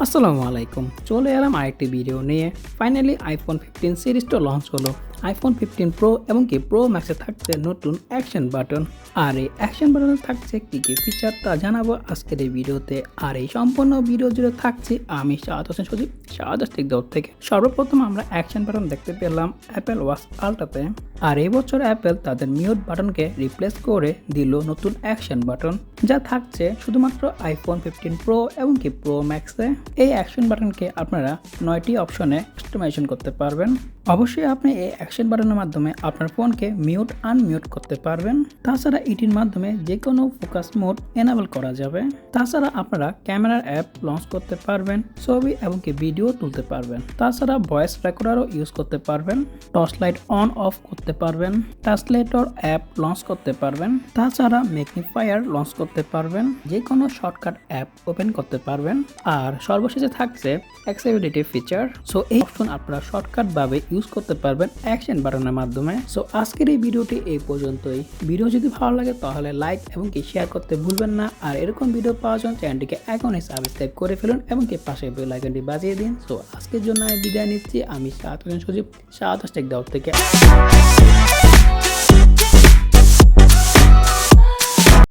আসসালামু আলাইকুম, চলে এলাম আরেকটি ভিডিও নিয়ে। ফাইনালি আইফোন 15 সিরিজটা লঞ্চ হলো। আইফোন 15 প্রো এবং কি প্রো ম্যাক্সে থাকছে নতুন অ্যাকশন বাটন। আর এই অ্যাকশন বাটনে থাকছে কী কী ফিচার তা জানাবো আজকের এই ভিডিওতে। আর এই সম্পূর্ণ ভিডিও জুড়ে থাকছে আমি শাহাদ হোসেন সজীব, শাহাদ দাউদ থেকে। সর্বপ্রথম আমরা অ্যাকশন বাটন দেখতে পেলাম অ্যাপেল ওয়াচ আল্ট্রাতে। আর এই বছর অ্যাপেল তাদের মিউট বাটনকে রিপ্লেস করে দিল নতুন অ্যাকশন বাটন, যা থাকছে শুধুমাত্র আইফোন 15 প্রো এবং কি প্রো ম্যাক্সে। এই অ্যাকশন বাটনকে আপনারা 9টি অপশনে কাস্টমাইজেশন করতে পারবেন। অবশ্যই আপনি এই অ্যাকশন বাটনের মাধ্যমে আপনার ফোনকে মিউট আনমিউট করতে পারবেন। তাছাড়া এটির মাধ্যমে যে কোনো ফোকাস মোড এনাবেল করা যাবে। তাছাড়া আপনারা ক্যামেরার অ্যাপ লঞ্চ করতে পারবেন, ছবি এবং কি ভিডিও তুলতে পারবেন। তাছাড়া ভয়েস রেকর্ডারও ইউজ করতে পারবেন, টর্চ লাইট অন অফ করতে পারবেন, ট্রান্সলেটর অ্যাপ লঞ্চ করতে পারবেন। তাছাড়া ম্যাগনিফায়ার লঞ্চ করতে পারবেন, যে কোনো শর্টকাট অ্যাপ ওপেন করতে পারবেন। আর সর্বশেষে থাকছে অ্যাক্সেসিবিলিটি ফিচার। সো এই অপশন আপনারা শর্টকাট ভাবে ইউজ করতে পারবেন অ্যাকশন বাটনের মাধ্যমে। সো আজকের এই ভিডিওটি এই পর্যন্তই। ভিডিও যদি ভালো লাগে তাহলে লাইক এবং কি শেয়ার করতে ভুলবেন না। আর এরকম ভিডিও পাওয়ার জন্য চ্যানেলটিকে এখনই সাবস্ক্রাইব করে ফেলুন এবং কি পাশে বেল আইকনটি বাজিয়ে দিন। সো আজকের জন্য আমি বিদায় নিচ্ছি। আমি শাহাদ হোসেন সজীব, শাহাদ দাউদ থেকে।